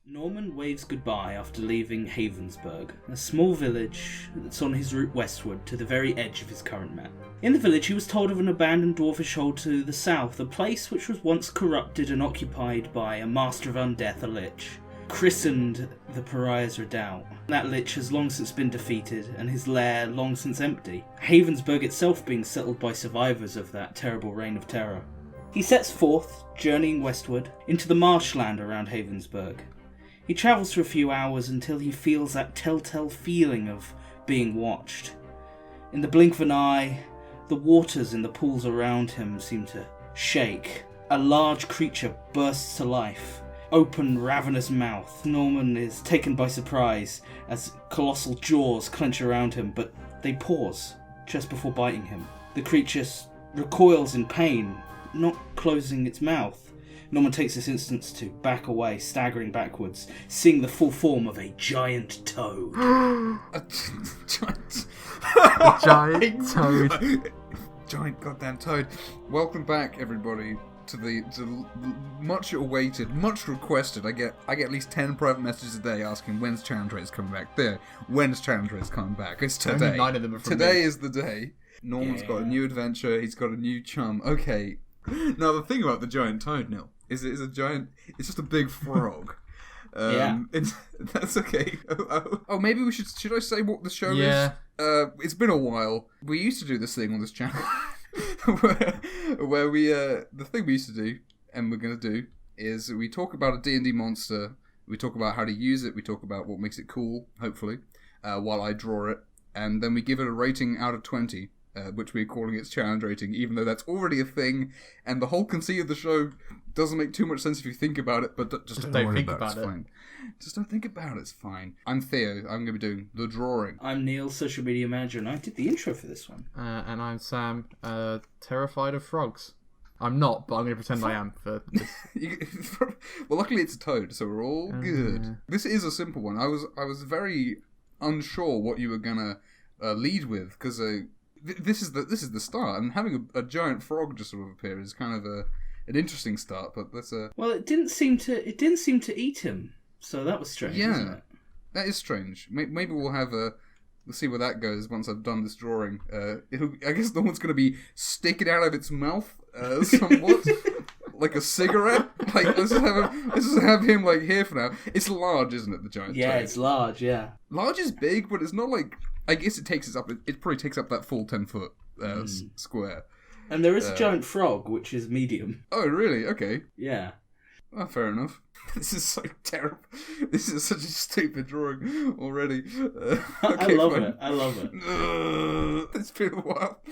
Norman waves goodbye after leaving Havensburg, a small village that's on his route westward to the very edge of his current map. In the village he was told of an abandoned dwarfish hole to the south, a place which was once corrupted and occupied by a master of undeath, a lich, christened the Pariah's Redoubt. That lich has long since been defeated and his lair long since empty, Havensburg itself being settled by survivors of that terrible reign of terror. He sets forth, journeying westward, into the marshland around Havensburg. He travels for a few hours until he feels that telltale feeling of being watched. In the blink of an eye, the waters in the pools around him seem to shake. A large creature bursts to life. Open, ravenous mouth. Norman is taken by surprise as colossal jaws clench around him, but they pause just before biting him. The creature recoils in pain, not closing its mouth. Norman takes this instance to back away, staggering backwards, seeing the full form of a giant toad. A giant toad. Giant goddamn toad. Welcome back, everybody, to the much awaited, much requested. I get at least 10 private messages a day asking when's Challenge Race coming back. When's Challenge Race coming back? It's today. Only 9 of them are from Today me. is the day. Norman's got a new adventure. He's got a new chum. Okay. Now the thing about the giant toad, Neil, is it is a giant. It's just a big frog. That's okay. Oh, maybe we should I say what the show is? It's been a while. We used to do this thing on this channel where we the thing we used to do and we're gonna do is we talk about a D&D monster. We talk about how to use it. We talk about what makes it cool, hopefully, while I draw it, and then we give it a rating out of 20. Which we're calling its challenge rating, even though that's already a thing, and the whole conceit of the show doesn't make too much sense if you think about it, but just don't think about it. It's fine. Just don't think about it, it's fine. I'm Theo, I'm going to be doing the drawing. I'm Neil, social media manager, and I did the intro for this one. And I'm Sam, terrified of frogs. I'm not, but I'm going to pretend I am for this. Well, luckily it's a toad, so we're all good. This is a simple one. I was very unsure what you were going to lead with, because... This is the start, and having a giant frog just sort of appear is kind of an interesting start. But that's a well. It didn't seem to eat him, so that was strange. Yeah, isn't it? That is strange. Maybe we'll see where that goes once I've done this drawing. I guess no one's going to be sticking out of its mouth somewhat. Like a cigarette. Like let's just have him like here for now. It's large, isn't it? The giant. Yeah, toad? It's large. Yeah. Large is big, but it's not like. I guess it probably takes up that full 10-foot square. And there is a giant frog, which is medium. Oh, really? Okay. Yeah. Well, fair enough. This is so terrible. This is such a stupid drawing already. Okay, I love it. It's been a while.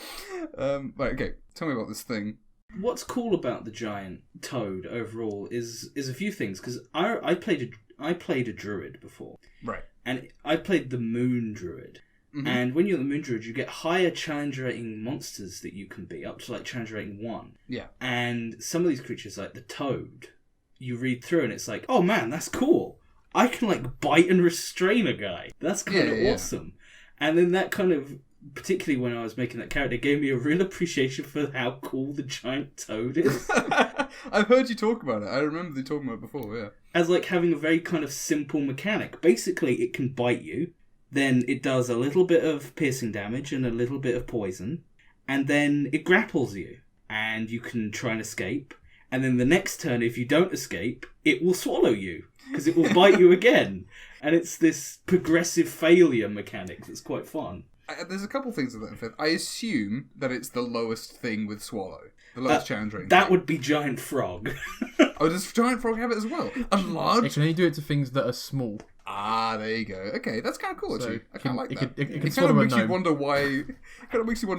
Right, okay. Tell me about this thing. What's cool about the giant toad overall is a few things, because I played a druid before. Right. And I played the moon druid. Mm-hmm. And when you're the moon druid, you get higher challenge rating monsters that you can be, up to like challenge rating 1. Yeah. And some of these creatures, like the toad, you read through and it's like, oh man, that's cool. I can like bite and restrain a guy. That's kind of awesome. And then that kind of, particularly when I was making that character, gave me a real appreciation for how cool the giant toad is. I've heard you talk about it. I remember you talking about it before, yeah. As like having a very kind of simple mechanic. Basically, it can bite you. Then it does a little bit of piercing damage and a little bit of poison. And then it grapples you. And you can try and escape. And then the next turn, if you don't escape, it will swallow you. Because it will bite you again. And it's this progressive failure mechanic that's quite fun. There's a couple things with that. I assume that it's the lowest thing with swallow. The lowest challenge rating. That would be giant frog. Oh, does giant frog have it as well? A large? It can only do it to things that are small. Ah, there you go. Okay, that's kind of cool, actually. I kind of like that. It kind of makes you wonder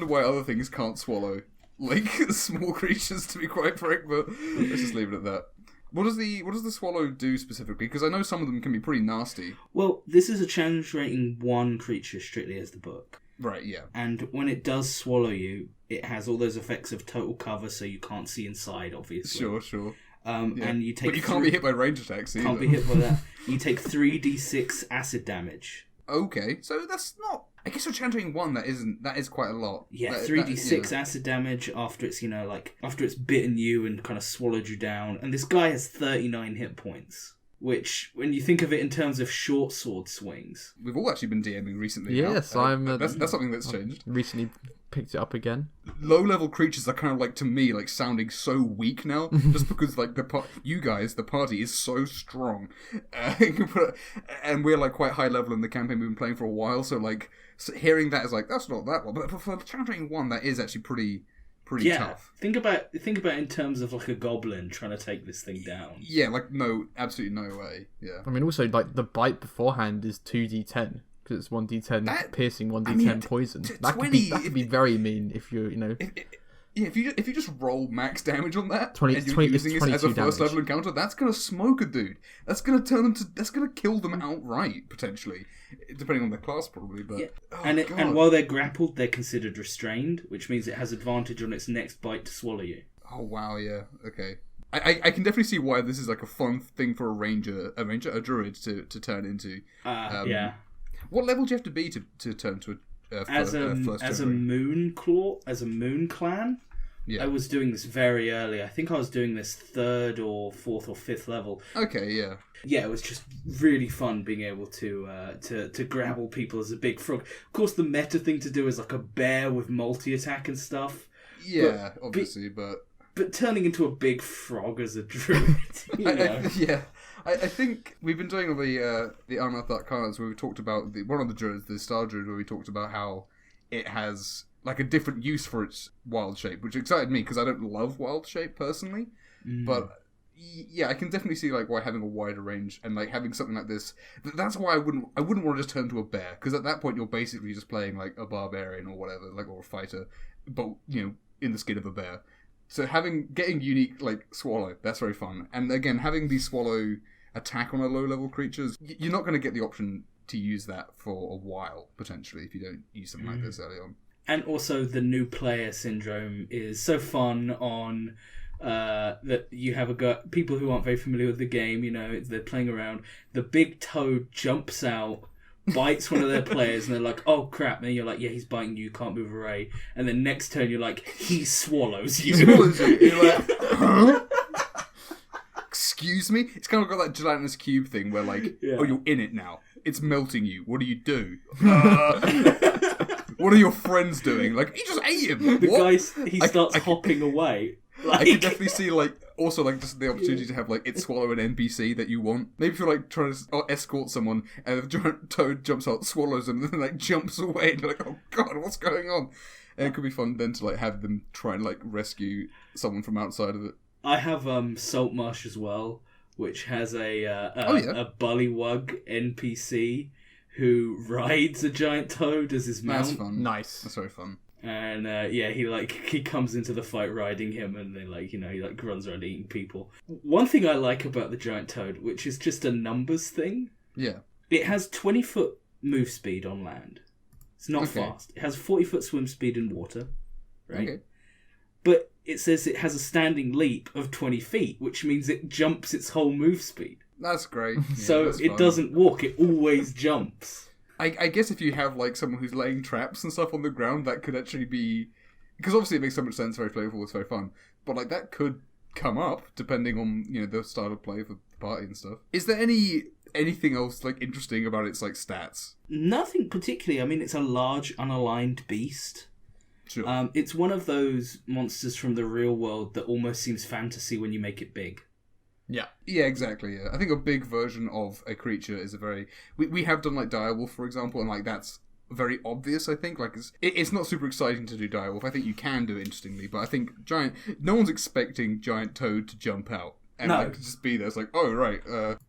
why other things can't swallow, like small creatures, to be quite frank. But let's just leave it at that. What does the swallow do specifically? Because I know some of them can be pretty nasty. Well, this is a challenge rating 1 creature strictly as the book. Right, yeah. And when it does swallow you, it has all those effects of total cover, so you can't see inside, obviously. Sure. And you take. But you can't be hit by range attacks either. Can't be hit by that. You take 3d6 acid damage. Okay, so that's not... I guess for Chanting 1, that is quite a lot. Yeah, 3d6 acid damage after it's, after it's bitten you and kind of swallowed you down. And this guy has 39 hit points. Which, when you think of it in terms of short sword swings... We've all actually been DMing recently. Yes, That's something that's changed. Recently picked it up again. Low-level creatures are kind of like, to me, like sounding so weak now, just because like you guys, the party is so strong, and we're like quite high level in the campaign we've been playing for a while. So like hearing that is like that's not that one, but for Chanting 1, that is actually pretty tough. Think about it in terms of like a goblin trying to take this thing down. Yeah, like no, absolutely no way. Yeah. I mean, also like the bite beforehand is 2d10. Because it's 1d10 piercing, 1d10 poison. That could be very mean if you're, If you just roll max damage on that, 20, and you're 20, using it as a damage. first level encounter, that's gonna smoke a dude. That's gonna kill them outright, potentially. Depending on their class, probably, but... Yeah. And while they're grappled, they're considered restrained, which means it has advantage on its next bite to swallow you. Oh, wow, yeah, okay. I can definitely see why this is like a fun thing for a druid to turn into. Yeah. What level do you have to be to turn to a as a moon clan? Yeah. I was doing this very early. I think I was doing this 3rd or 4th or 5th level. Okay, yeah. Yeah, it was just really fun being able to grapple people as a big frog. Of course, the meta thing to do is like a bear with multi-attack and stuff. Yeah, obviously, But turning into a big frog as a druid, I think we've been doing the Unearthed Arcanas where we talked about one of the druids, the Star Druid, where we talked about how it has like a different use for its wild shape, which excited me because I don't love wild shape personally, but yeah, I can definitely see like why having a wider range and like having something like this. That's why I wouldn't want to just turn to a bear, because at that point you're basically just playing like a barbarian or whatever, like, or a fighter, but in the skin of a bear. So getting unique like swallow, that's very fun. And again, having the swallow attack on a low level creatures, you're not going to get the option to use that for a while potentially if you don't use something like this early on. And also the new player syndrome is so fun on that you have people who aren't very familiar with the game, they're playing around. The big toad jumps out, bites one of their players, and they're like, oh crap, and you're like, yeah, he's biting you, can't move away. And then next turn you're like, he swallows you. He swallows you. You're like, huh? Excuse me? It's kind of got that gelatinous cube thing where like, oh, you're in it now. It's melting you. What do you do? What are your friends doing? Like, he just ate him. The guy, he starts hopping away. I can definitely see, like, also, like, just the opportunity to have, like, it swallow an NPC that you want. Maybe if you're, like, trying to escort someone, and the giant toad jumps out, swallows them, and then, like, jumps away, and you're like, oh, God, what's going on? And it could be fun then to, like, have them try and, like, rescue someone from outside of it. I have Saltmarsh as well, which has a bullywug NPC who rides a giant toad as his mount. That's fun. Nice. That's very fun. And he comes into the fight riding him, and then he runs around eating people. One thing I like about the giant toad, which is just a numbers thing. Yeah. It has 20-foot move speed on land. It's not fast. It has 40-foot swim speed in water, right? Okay. But it says it has a standing leap of 20 feet, which means it jumps its whole move speed. That's great. Yeah, so it doesn't walk, it always jumps. I guess if you have like someone who's laying traps and stuff on the ground, that could actually be... Because obviously it makes so much sense, very playful, it's very fun. But like that could come up, depending on the style of play for the party and stuff. Is there anything else like interesting about its like stats? Nothing particularly. I mean, it's a large, unaligned beast. Sure. It's one of those monsters from the real world that almost seems fantasy when you make it big. Yeah. Yeah, exactly. Yeah. I think a big version of a creature is a very... We have done like Direwolf, for example, and like that's very obvious, I think. Like it's not super exciting to do Direwolf. I think you can do it interestingly, but I think no one's expecting giant toad to jump out. And like just be there. It's like, oh, right.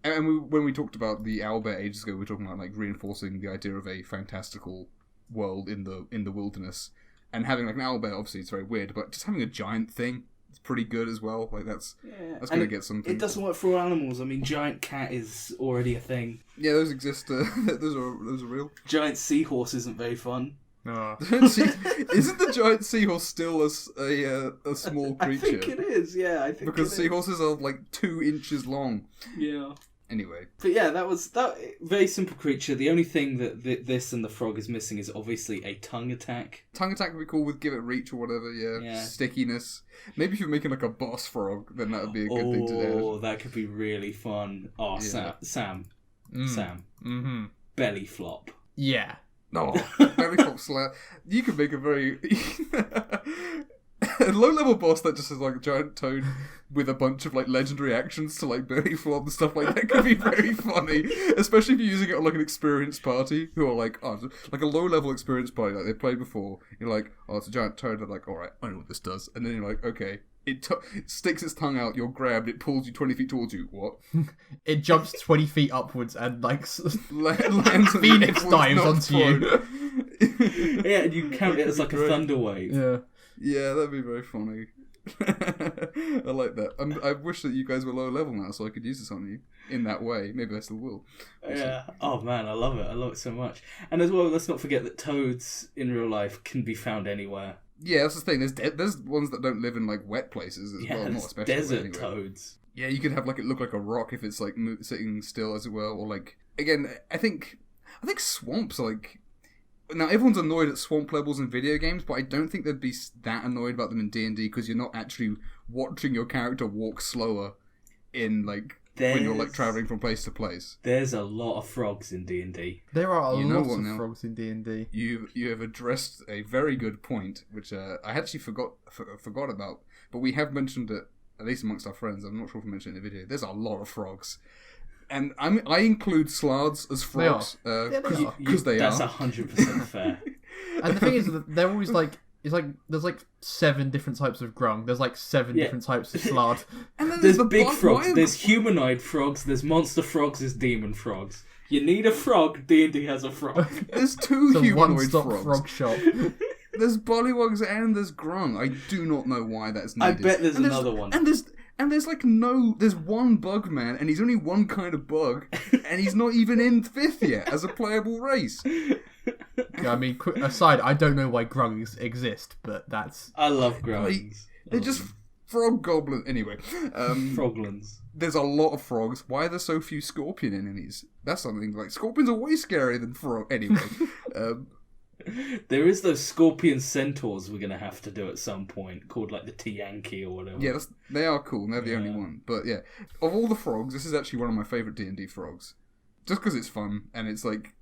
When we talked about the owlbear ages ago, we were talking about like reinforcing the idea of a fantastical world in the wilderness. And having like an owlbear, obviously, it's very weird, but just having a giant thing, it's pretty good as well. Like that's going to get something. It doesn't work for all animals. I mean, giant cat is already a thing. Yeah, those exist. Those are real. Giant seahorse isn't very fun. Oh. Isn't the giant seahorse still a small creature? I think it is, yeah. I think because seahorses are like 2 inches long. Yeah. Anyway. But yeah, that very simple creature. The only thing that this and the frog is missing is obviously a tongue attack. Tongue attack would be cool with give it reach or whatever, yeah. Stickiness. Maybe if you're making like a boss frog, then that would be a good thing to do. Oh, that could be really fun. Oh, yeah. Sam. Mm-hmm. Belly flop. Yeah. No, belly flop slap. You could make a very a low-level boss that just has like a giant toad with a bunch of like legendary actions to like belly flop and stuff like that could be very funny, especially if you're using it on like an experienced party who are like, oh, like a low-level experienced party like they've played before. You're like, oh, it's a giant toad. They're like, all right, I know what this does, and then you're like, okay. It sticks its tongue out, you're grabbed, it pulls you 20 feet towards you. What? It jumps 20 feet upwards and like lands Phoenix dives onto you. Yeah, and you count it as like a thunder wave. Yeah, that'd be very funny. I like that. I wish that you guys were low level now so I could use this on you in that way. Maybe I still will. Yeah. Oh man, I love it. I love it so much. And as well, let's not forget that toads in real life can be found anywhere. Yeah, that's the thing. There's ones that don't live in like wet places as well, not especially desert toads. Yeah, you could have like it look like a rock if it's like sitting still, as it were, or like again. I think swamps are like. Now everyone's annoyed at swamp levels in video games, but I don't think they'd be that annoyed about them in D&D because you're not actually watching your character walk slower in like when you're like traveling from place to place. There's a lot of frogs in D&D. There are a lot of frogs in D&D. You have addressed a very good point, which I actually forgot about, but we have mentioned it at least amongst our friends. I'm not sure if we mentioned it in the video. There's a lot of frogs. And I include slards as frogs because they that's are. That's 100% fair. And the thing is that they're always like, it's like there's like 7 different types of grung. There's like 7 different types of slard. And then there's big frogs. There's humanoid frogs. There's monster frogs. There's demon frogs. You need a frog. D&D has a frog. There's 2 humanoid frogs. Frog shop. There's bullywugs and there's grung. I do not know why that's needed. I bet there's another one. And there's like there's one bug man, and he's only one kind of bug, and he's not even in 5th yet as a playable race. Yeah, I mean, aside, I don't know why grungs exist, but that's... I love grungs. They're just frog goblins. Anyway. Froglins. There's a lot of frogs. Why are there so few scorpion enemies? That's something like... Scorpions are way scarier than frog. Anyway. There is those scorpion centaurs we're going to have to do at some point, called like the T-Yankee or whatever. Yeah, they are cool, and they're the only one. But yeah, of all the frogs, this is actually one of my favourite D&D frogs. Just because it's fun, and it's like...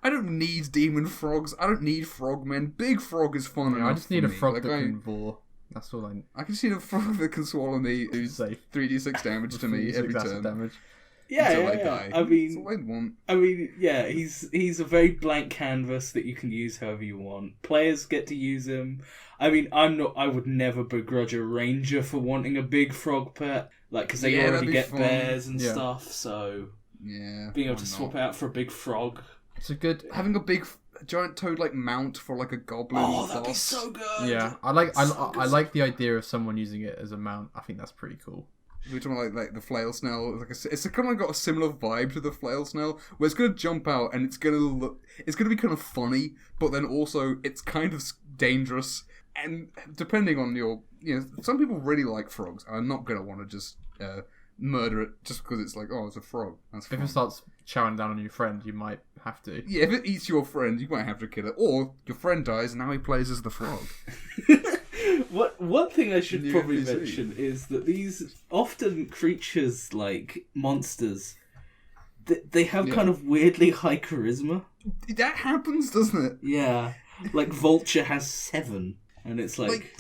I don't need demon frogs. I don't need frogmen. Big frog is fun enough. I just need a frog like that can vor. That's all I can just need a frog that can swallow me, who's 3d6 damage to me every turn. Damage. Yeah. I mean, that's all I want. I mean, yeah, he's a very blank canvas that you can use however you want. Players get to use him. I mean, I would never begrudge a ranger for wanting a big frog pet, like because they already get bears and stuff. So being able to swap out for a big frog. It's a good having a big giant toad like mount for like a goblin. Oh, that'd be so good. Yeah, I like the idea of someone using it as a mount. I think that's pretty cool. We're talking like the flail snail. It's kind of got a similar vibe to the flail snail, where it's gonna jump out and it's gonna be kind of funny, but then also it's kind of dangerous. And depending on some people really like frogs. I'm not gonna want to just murder it just because it's like, oh, it's a frog. That's fun. If it starts chowing down on your friend, you might have to. Yeah, if it eats your friend, you might have to kill it, or your friend dies and now he plays as the frog. One thing I should probably mention is that these often creatures like monsters, they have kind of weirdly high charisma. That happens, doesn't it? Yeah, like Vulture has 7, and it's like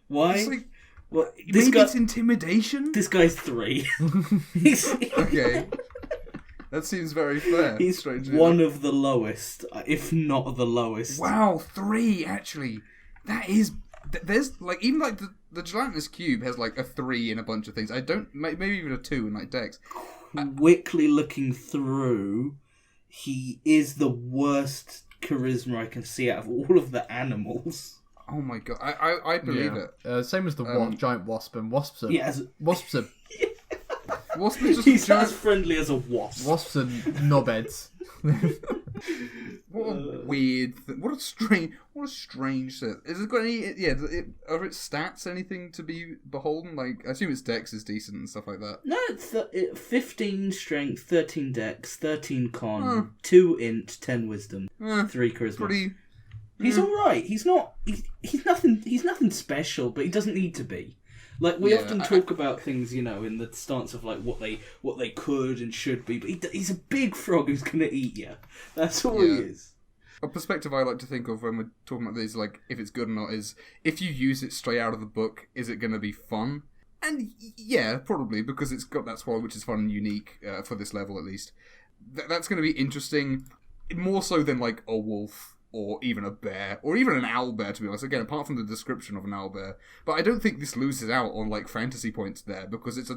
why? It's like, well, maybe it's intimidation. This guy's 3. Okay. That seems very fair. He's one of the lowest, if not the lowest. Wow, 3 actually. That is. There's like even like the gelatinous cube has like a 3 in a bunch of things. Maybe even a 2 in like Dex. Quickly looking through, he is the worst charisma I can see out of all of the animals. Oh my god, I believe it. Same as the giant wasp, and wasps are Wasp is just he's as friendly as a wasp. Wasps are knobheads. What a weird thing. What a strange set. Is it got any? Yeah, are its stats anything to be beholden? Like, I assume its dex is decent and stuff like that. No, it's 15 strength, 13 dex, 13 con, 2 int, 10 wisdom, 3 charisma. Pretty. He's all right. He's not. He's nothing. He's nothing special, but he doesn't need to be. Like, we often talk about things, in the stance of like what they could and should be. But he's a big frog who's gonna eat you. That's all he is. A perspective I like to think of when we're talking about this, like if it's good or not, is if you use it straight out of the book, is it going to be fun? And yeah, probably, because it's got that swallow, which is fun and unique for this level at least. That's going to be interesting, more so than like a wolf. Or even a bear, or even an owlbear, to be honest. Again, apart from the description of an owlbear. But I don't think this loses out on, like, fantasy points there, because it's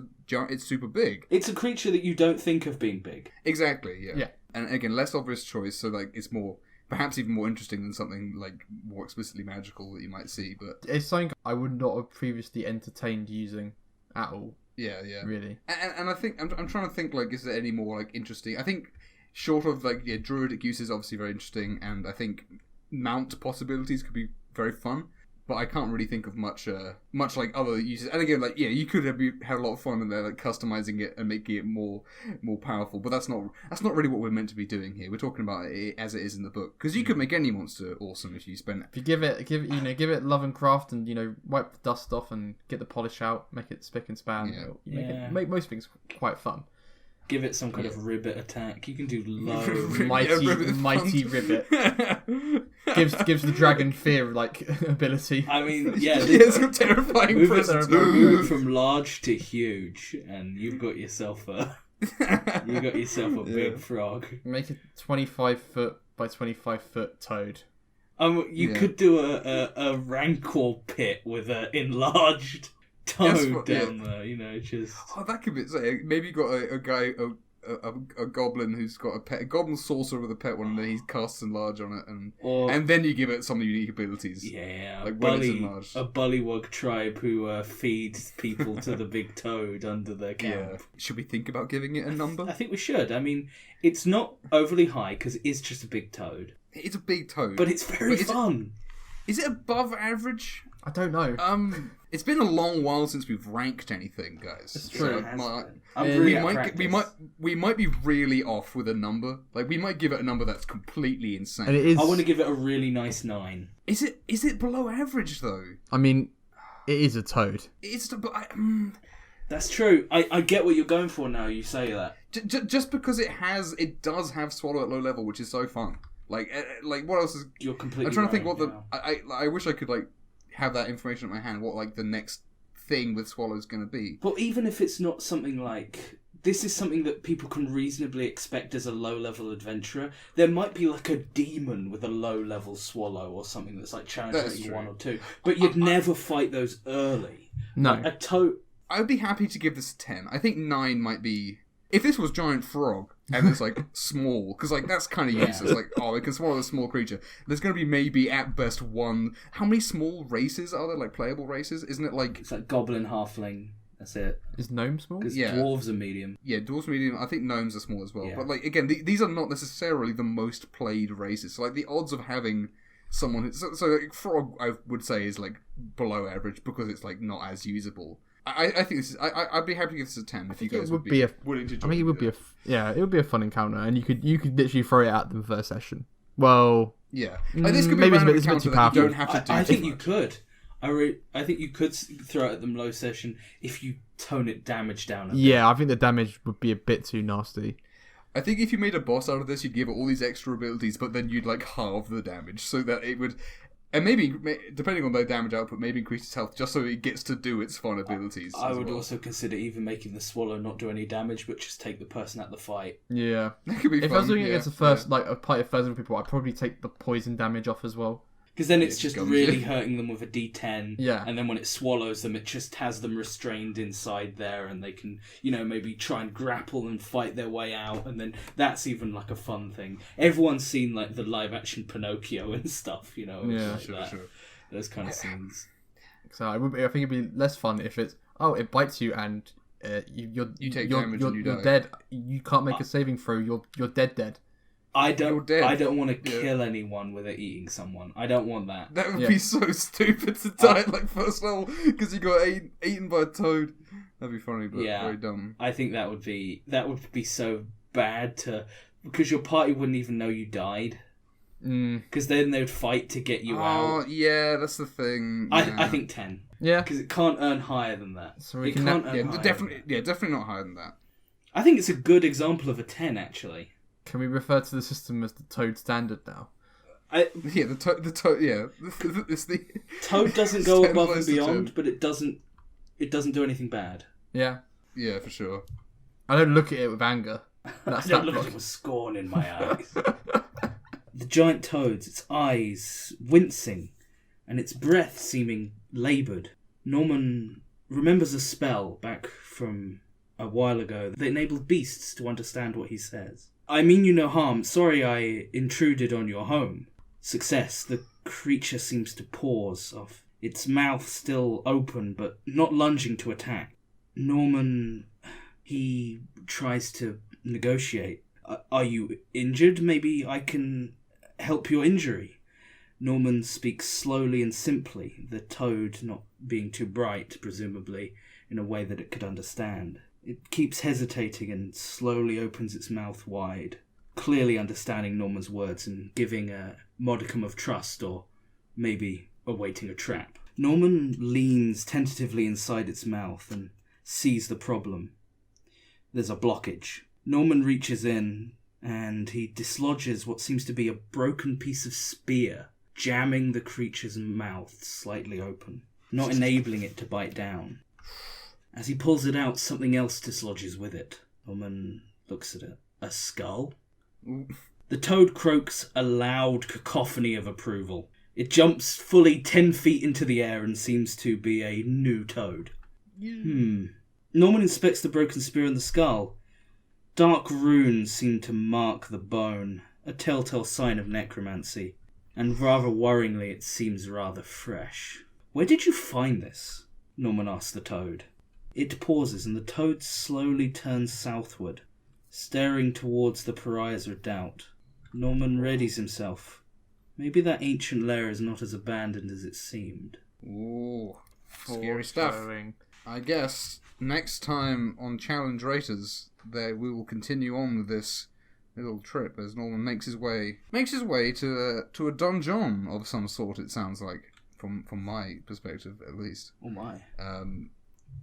super big. It's a creature that you don't think of being big. Exactly, yeah. And again, less obvious choice, so, like, it's more, perhaps even more interesting than something, like, more explicitly magical that you might see, but... It's something I would not have previously entertained using at all. Yeah. Really. And I think, I'm trying to think, like, is there any more, like, interesting... I think... Short of, like, druidic use is obviously very interesting, and I think mount possibilities could be very fun, but I can't really think of much like, other uses. And again, like, you could have a lot of fun in there, like, customizing it and making it more powerful, but that's not really what we're meant to be doing here. We're talking about it as it is in the book, because you could make any monster awesome if you spend... If you give it love and craft, and, wipe the dust off and get the polish out, make it spick and span, make most things quite fun. Give it some kind of ribbit attack. You can do loads. mighty ribbit. gives the dragon fear ability. I mean, it's got terrifying presence. Move from large to huge, and you've got yourself a big frog. Make a 25-foot by 25-foot toad. You could do a rancor pit with an enlarged toad down there, just... Oh, that could be... Maybe you got a guy, a goblin who's got a pet, a goblin sorcerer with a pet one, and then he casts enlarge on it, and then you give it some unique abilities. Yeah, like when it's enlarged. A bullywug tribe who feeds people to the big toad under their camp. Yeah. Should we think about giving it a number? I think we should. I mean, it's not overly high, because it is just a big toad. It's a big toad. But it's very fun. Is it above average? I don't know. It's been a long while since we've ranked anything, guys. It's true. We might be really off with a number. Like, we might give it a number that's completely insane. And it is... I want to give it a really nice 9. Is it below average though? I mean, it is a toad. That's true. I get what you're going for now. You say that. Just because it does have swallow at low level, which is so fun. Like what else is? You're completely. I'm trying to think what the. I wish I could have that information at my hand. What the next thing with swallow is going to be. But even if it's not something like this, is something that people can reasonably expect as a low level adventurer. There might be a demon with a low level swallow or something that's challenge 1 or 2. But you'd never fight those early. No. A toad. I would be happy to give this a 10. I think 9 might be. If this was giant frog and it's small, because that's kind of useless. It can swallow a small creature. There's going to be maybe at best one. How many small races are there? Playable races? Isn't it It's goblin, halfling. That's it. Is gnome small? Because dwarves are medium. Yeah, dwarves are medium. I think gnomes are small as well. Yeah. But again, these are not necessarily the most played races. So the odds of having someone. Frog, I would say, is below average because it's not as usable. I think this is. I'd be happy to give this a 10 if you guys would be willing to join. I mean, it would be it would be a fun encounter, and you could literally throw it at them first session. Well, yeah, this could be maybe a it's a bit too powerful. You don't have to do. I think you could. I think you could throw it at them low session if you tone it damage down a bit. Yeah, I think the damage would be a bit too nasty. I think if you made a boss out of this, you'd give it all these extra abilities, but then you'd halve the damage so that it would. And maybe, depending on their damage output, maybe increase its health just so it gets to do its fun abilities. I would also consider even making the swallow not do any damage, but just take the person out the fight. Yeah. That could be fun. If I was doing it against a party of 1,000 people, I'd probably take the poison damage off as well. Because then it's just really hurting them with a D10. Yeah. And then when it swallows them, it just has them restrained inside there, and they can, maybe try and grapple and fight their way out. And then that's even a fun thing. Everyone's seen the live action Pinocchio and stuff, Yeah, sure. Those kind of scenes. So I think it'd be less fun if it's it bites you and you take damage and you you're die. dead. You can't make a saving throw. You're dead. I you're dead. don't want to kill anyone with it eating someone. I don't want that. That would be so stupid to die like first level because you got eaten by a toad. That'd be funny, but very dumb. I think that would be so bad because your party wouldn't even know you died. Because then they would fight to get you out. Oh, yeah, that's the thing. I think 10. Yeah. Because it can't earn higher than that. So we definitely not higher than that. I think it's a good example of a 10, actually. Can we refer to the system as the Toad standard now? The toad. Yeah, it's the Toad doesn't go above and beyond, but it doesn't do anything bad. Yeah. Yeah, for sure. I don't look at it with anger. I don't look at it with scorn in my eyes. The giant toads, its eyes wincing, and its breath seeming laboured. Norman remembers a spell back from a while ago that enabled beasts to understand what he says. I mean you no harm. Sorry I intruded on your home. Success. The creature seems to pause, off its mouth still open but not lunging to attack. Norman, he tries to negotiate. Are you injured? Maybe I can help your injury. Norman speaks slowly and simply, the toad not being too bright, presumably, in a way that it could understand. It keeps hesitating and slowly opens its mouth wide, clearly understanding Norman's words and giving a modicum of trust, or maybe awaiting a trap. Norman leans tentatively inside its mouth and sees the problem. There's a blockage. Norman reaches in and he dislodges what seems to be a broken piece of spear, jamming the creature's mouth slightly open, not enabling it to bite down. As he pulls it out, something else dislodges with it. Norman looks at it. A skull? The toad croaks a loud cacophony of approval. It jumps fully 10 feet into the air and seems to be a new toad. Norman inspects the broken spear and the skull. Dark runes seem to mark the bone, a telltale sign of necromancy, and rather worryingly it seems rather fresh. Where did you find this? Norman asks the toad. It pauses and the toad slowly turns southward, staring towards the Pariah's Redoubt. Norman readies himself. Maybe that ancient lair is not as abandoned as it seemed. Ooh, scary stuff. I guess next time on Challenge Raiders, we will continue on with this little trip as Norman makes his way to a donjon of some sort. It sounds like, from my perspective at least. Oh my.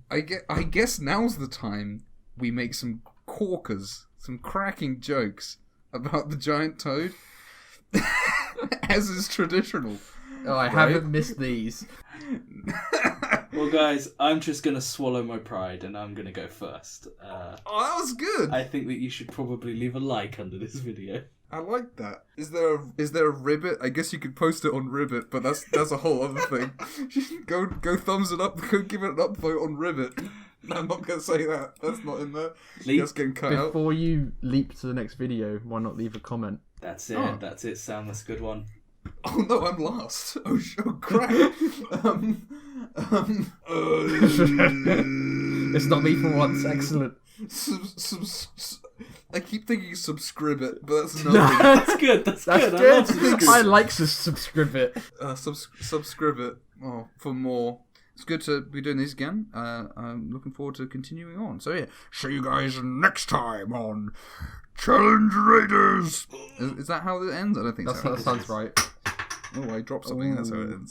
I guess now's the time we make some corkers, some cracking jokes about the giant toad, as is traditional. Oh, I haven't missed these. Well, guys, I'm just going to swallow my pride and I'm going to go first. That was good. I think that you should probably leave a like under this video. I like that. Is there a Ribbit? I guess you could post it on Ribbit, but that's a whole other thing. Go thumbs it up. Go give it an upvote on Ribbit. No, I'm not going to say that. That's not in there. That's getting cut out. Before you leap to the next video, why not leave a comment? That's it. Oh. That's it, Sam. That's a good one. Oh no, I'm last. Oh crap. It's not me for once. Excellent. I keep thinking subscribe it, but that's not. That's good. That's good. Good. I love subscribe. I like to subscribe it. Subscribe it. Oh, for more. It's good to be doing these again. I'm looking forward to continuing on. So yeah, see you guys next time on Challenge Raiders. Is that how it ends? I don't think so. That sounds right. Oh, I dropped something. That's how it ends.